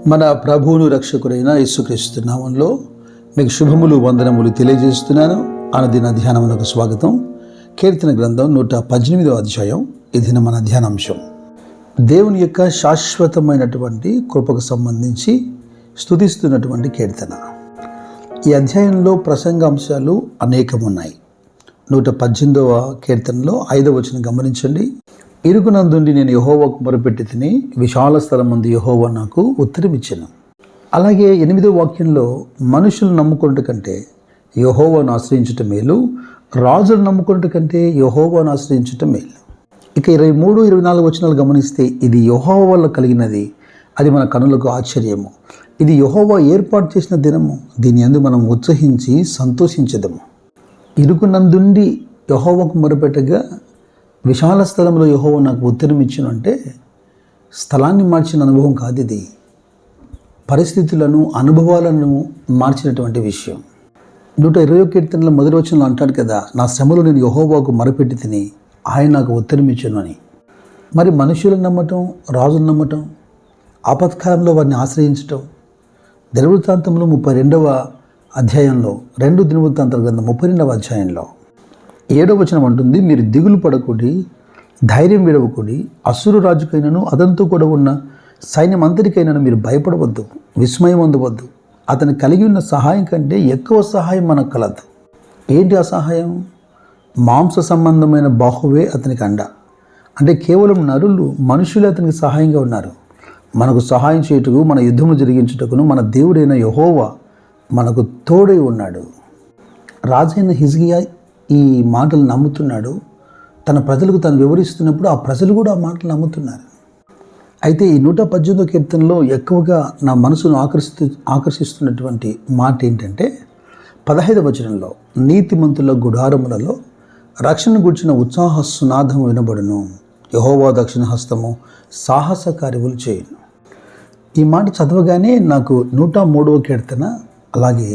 మన ప్రభువును రక్షకుడైన యేసుక్రీస్తు నామములో మీకు శుభములు వందనములు తెలియజేస్తున్నాను. అనుదిన ధ్యానమునకు స్వాగతం. కీర్తన గ్రంథం 118వ అధ్యాయం. ఇది మన ధ్యానాంశం. దేవుని యొక్క శాశ్వతమైనటువంటి కృపకు సంబంధించి స్తుతిస్తున్నటువంటి కీర్తన. ఈ అధ్యాయంలో ప్రసంగాంశాలు అనేకమున్నాయి. 118వ కీర్తనలో 5వ వచనం గమనించండి. ఇరుకునందుండి నేను యెహోవాకు మొరపెట్టి తిని, విశాల స్థలమందు యెహోవా నాకు ఉత్తరమిచ్చెను. అలాగే 8వ వాక్యంలో మనుషులు నమ్ముకున్నట్టు కంటే యెహోవాను ఆశ్రయించుట మేలు, రాజులు నమ్ముకున్నట్టు కంటే యెహోవాను ఆశ్రయించుట మేలు. ఇక 23, 24 వచనాలు గమనిస్తే ఇది యెహోవా వల్ల కలిగినది, అది మన కనులకు ఆశ్చర్యము. ఇది యెహోవా ఏర్పాటు చేసిన దినము, దీని యందు మనం ఉత్సహించి సంతోషించదము. ఇరుకునందుండి యెహోవాకు మొరపెట్టగా విశాల స్థలంలో యెహోవా నాకు ఉత్తరం ఇచ్చిన అంటే స్థలాన్ని మార్చిన అనుభవం కాదు, ఇది పరిస్థితులను అనుభవాలను మార్చినటువంటి విషయం. 120వ కీర్తనలో మొదటి వచనంలో అంటాడు కదా, నా శ్రమలో నేను యెహోవాకు మొరపెట్టి తిని ఆయన నాకు ఉత్తరం ఇచ్చాను అని. మరి మనుషులను నమ్మటం, రాజులను నమ్మటం, ఆపత్కాలంలో వారిని ఆశ్రయించటం. దినవృత్తాంతంలో 32వ అధ్యాయంలో, 2 దినవృత్తాంతాల గ్రంథం 32వ అధ్యాయంలో 7వ వచనం అంటుంది, మీరు దిగులు పడకుడి, ధైర్యం విడవకుడి, అసురు రాజుకైనను అతనితో కూడా ఉన్న సైన్యం అంతటికైనాను మీరు భయపడవద్దు, విస్మయం పొందవద్దు. అతను కలిగి ఉన్న సహాయం కంటే ఎక్కువ సహాయం మనకు కలదు. ఏంటి ఆ సహాయం? మాంస సంబంధమైన బాహువే అతనికి అండ. అంటే కేవలం నరులు, మనుషులే అతనికి సహాయంగా ఉన్నారు. మనకు సహాయం చేయుటకు, మన యుద్ధము జరిగించుటకును మన దేవుడైన యెహోవా మనకు తోడై ఉన్నాడు. రాజైన హిజ్కియా ఈ మాటలు నమ్ముతున్నాడు. తన ప్రజలకు తను వివరిస్తున్నప్పుడు ఆ ప్రజలు కూడా ఆ మాటలు నమ్ముతున్నారు. అయితే ఈ 118వ కీర్తనలో ఎక్కువగా నా మనసును ఆకర్షిస్తున్నటువంటి మాట ఏంటంటే 15వ వచనంలో, నీతిమంతుల గుడారములలో రక్షణ గుర్చిన ఉత్సాహ సునాదము వినబడును, యెహోవా దక్షిణ హస్తము సాహస కార్యములు చేయును. ఈ మాట చదవగానే నాకు 103వ కీర్తన అలాగే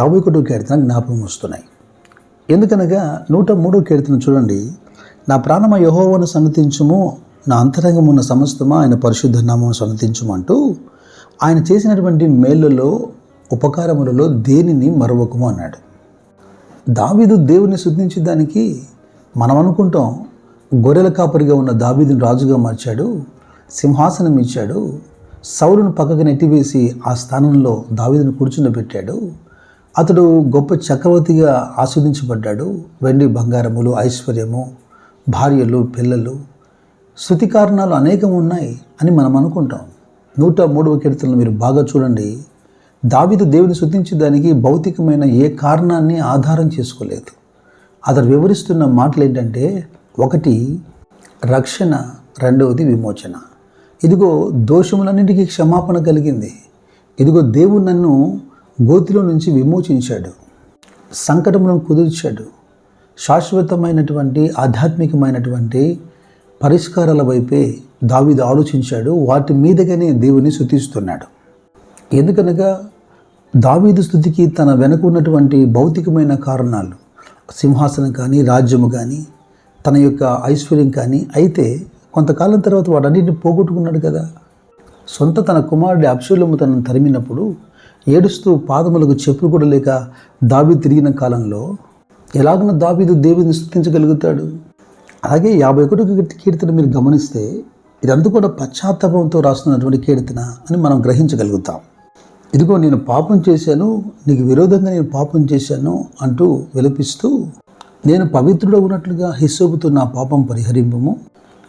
51వ కీర్తన జ్ఞాపకం వస్తున్నాయి. ఎందుకనగా 103వ కీర్తన చూడండి, నా ప్రాణమ యెహోవాను సన్నతించుము, నా అంతరంగమున్న సమస్తమా ఆయన పరిశుద్ధ నామమును సన్నతించుము అంటూ ఆయన చేసినటువంటి మేళ్లలో, ఉపకారములలో దేనిని మరవకము అన్నాడు. దావీదు దేవుని స్తుతించడానికి మనం అనుకుంటాం, గొర్రెల కాపరిగా ఉన్న దావీదును రాజుగా మార్చాడు, సింహాసనం ఇచ్చాడు, సౌలును పక్కకు నెట్టివేసి ఆ స్థానంలో దావీదును కూర్చుండబెట్టాడు, అతడు గొప్ప చక్రవర్తిగా ఆస్వాదించబడ్డాడు, వెండి బంగారములు, ఐశ్వర్యము, భార్యలు, పిల్లలు, స్తుతి కారణాలు అనేకం ఉన్నాయి అని మనం అనుకుంటాం. 103వ కీర్తనలు మీరు బాగా చూడండి, దావీదు దేవుని స్తుతించడానికి భౌతికమైన ఏ కారణాన్ని ఆధారం చేసుకోలేదు. అతడు వివరిస్తున్న మాటలు ఏంటంటే, 1 రక్షణ, 2వది విమోచన. ఇదిగో దోషములన్నింటికీ క్షమాపణ కలిగింది. ఇదిగో దేవుడు నన్ను గోతిలో నుంచి విమోచించాడు, సంకటములను కుదిర్చాడు. శాశ్వతమైనటువంటి ఆధ్యాత్మికమైనటువంటి పరిష్కారాల వైపే దావీదు ఆలోచించాడు. వాటి మీదగానే దేవుని స్తుతిస్తున్నాడు. ఎందుకనగా దావీదు స్తుతికి తన వెనక ఉన్నటువంటి భౌతికమైన కారణాలు, సింహాసనం కానీ, రాజ్యము కానీ, తన యొక్క ఐశ్వర్యం కానీ. అయితే కొంతకాలం తర్వాత వాటన్నిటిని పోగొట్టుకున్నాడు కదా. తన కుమారుడి అబ్షాలోము తనను తరిమినప్పుడు ఏడుస్తూ పాదములకు చెప్పులు కూడా లేక దావీదు తిరిగిన కాలంలో ఎలాగైనా దావీదు దేవుని స్తుతించగలుగుతాడు? అలాగే 51వ కీర్తన మీరు గమనిస్తే ఇదంతా కూడా పశ్చాత్తాపంతో రాస్తున్నటువంటి కీర్తన అని మనం గ్రహించగలుగుతాం. ఇదిగో నేను పాపం చేశాను, నీకు విరోధంగా నేను పాపం చేశాను అంటూ విలపిస్తూ, నేను పవిత్రుడు ఉన్నట్లుగా హిస్సోపుతో నా పాపం పరిహరింపము,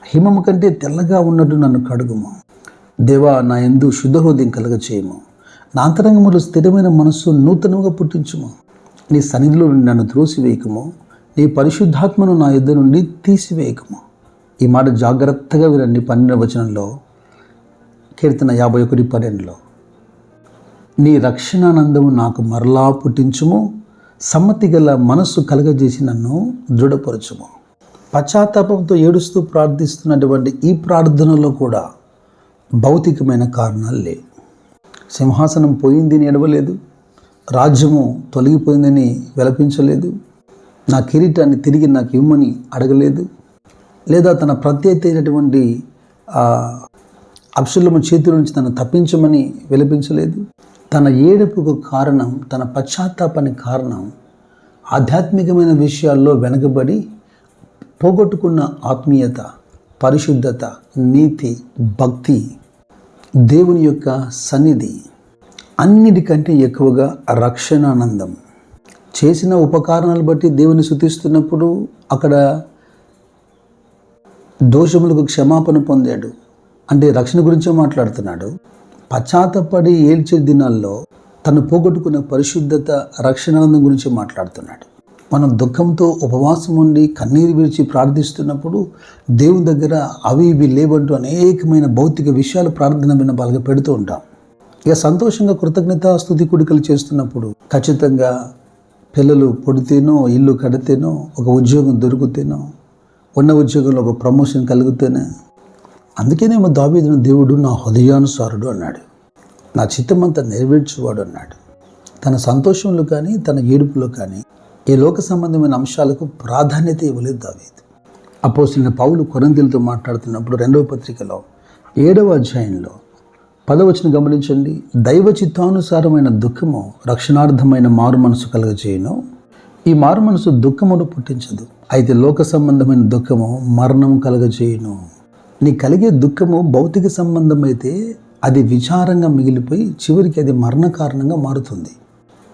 హిమము కంటే తెల్లగా ఉన్నట్టు నన్ను కడుగుము. దేవా, నా యందు శుద్ధ హృదయం కలగ చేయము, నా అంతరంగములో స్థిరమైన మనస్సు నూతనంగా పుట్టించుము. నీ సన్నిధిలో నుండి నన్ను త్రోసివేయకము, నీ పరిశుద్ధాత్మను నా యుద్ధ నుండి తీసివేయకము. ఈ మాట జాగ్రత్తగా వినండి. 12వ వచనంలో, కీర్తన 51:12, నీ రక్షణానందము నాకు మరలా పుట్టించుము, సమ్మతి గల మనస్సు కలగజేసి నన్ను దృఢపరచుము. పశ్చాత్తాపంతో ఏడుస్తూ ప్రార్థిస్తున్నటువంటి ఈ ప్రార్థనలో కూడా భౌతికమైన కారణాలు లేవు. సింహాసనం పోయిందని ఎడవలేదు, రాజ్యము తొలగిపోయిందని విలపించలేదు, నా కిరీటాన్ని తిరిగి నాకు ఇవ్వమని అడగలేదు, లేదా తన ప్రత్యేకమైనటువంటి అబ్షలోము చేతుల నుంచి తను తప్పించమని విలపించలేదు. తన ఏడుపుకు కారణం, తన పశ్చాత్తాపానికి కారణం ఆధ్యాత్మికమైన విషయాల్లో వెనకబడి పోగొట్టుకున్న ఆత్మీయత, పరిశుద్ధత, నీతి, భక్తి, దేవుని యొక్క సన్నిధి, అన్నిటికంటే ఎక్కువగా రక్షణానందం. చేసిన ఉపకారణాలు బట్టి దేవుని స్తుతిస్తున్నప్పుడు అక్కడ దోషములకు క్షమాపణ పొందాడు అంటే రక్షణ గురించే మాట్లాడుతున్నాడు. పశ్చాత్తపడి ఏడ్చే దినాల్లో తను పోగొట్టుకున్న పరిశుద్ధత, రక్షణానందం గురించి మాట్లాడుతున్నాడు. మనం దుఃఖంతో ఉపవాసం ఉండి కన్నీరు విడిచి ప్రార్థిస్తున్నప్పుడు దేవుని దగ్గర అవి ఇవి లేవంటూ అనేకమైన భౌతిక విషయాలు ప్రార్థన విన్నపాలుగా పెడుతూ ఉంటాం. ఇక సంతోషంగా కృతజ్ఞత స్తుతి కూడికలు చేస్తున్నప్పుడు ఖచ్చితంగా పిల్లలు పుడితేనో, ఇల్లు కడితేనో, ఒక ఉద్యోగం దొరికితేనో, ఉన్న ఉద్యోగంలో ఒక ప్రమోషన్ కలిగితేనే, అందుకేనేమో దావీదును దేవుడు నా హృదయానుసారుడు అన్నాడు, నా చిత్తమంతా నెరవేర్చువాడు అన్నాడు. తన సంతోషంలో కానీ తన ఏడుపులో కానీ ఈ లోక సంబంధమైన అంశాలకు ప్రాధాన్యత ఇవ్వలేదు దావీదు. అపోస్తలుడైన పౌలు కొరింథీయులతో మాట్లాడుతున్నప్పుడు 2వ పత్రికలో 7వ అధ్యాయంలో 10వ వచనం గమనించండి. దైవ చిత్తానుసారమైన దుఃఖము రక్షణార్థమైన మారు మనసు కలుగజేయును. ఈ మారు మనసు దుఃఖమును పుట్టించదు, అయితే లోక సంబంధమైన దుఃఖము మరణం కలుగజేయును. నీ కలిగే దుఃఖము భౌతిక సంబంధమైతే అది విచారంగా మిగిలిపోయి చివరికి అది మరణ కారణంగా మారుతుంది.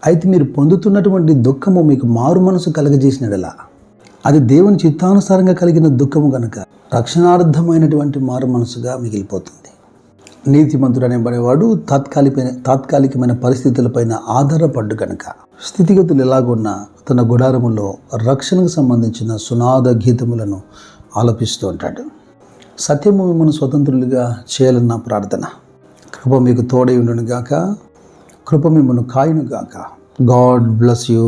అయితే మీరు పొందుతున్నటువంటి దుఃఖము మీకు మారు మనసు కలగజేసినడలా అది దేవుని చిత్తానుసారంగా కలిగిన దుఃఖము కనుక రక్షణార్థమైనటువంటి మారు మనసుగా మిగిలిపోతుంది. నీతిమంతుడు అనేబడేవాడు తాత్కాలికమైన పరిస్థితులపైన ఆధారపడ్డు కనుక స్థితిగతులు ఎలాగున్నా తన గుడారములో రక్షణకు సంబంధించిన సునాద గీతములను ఆలపిస్తూ ఉంటాడు. సత్యము మిమ్మల్ని స్వతంత్రులుగా చేయాలన్న ప్రార్థన. కృప మీకు తోడై ఉండును గాక, కృప మిమ్మల్ని కాయును గాక. God bless you.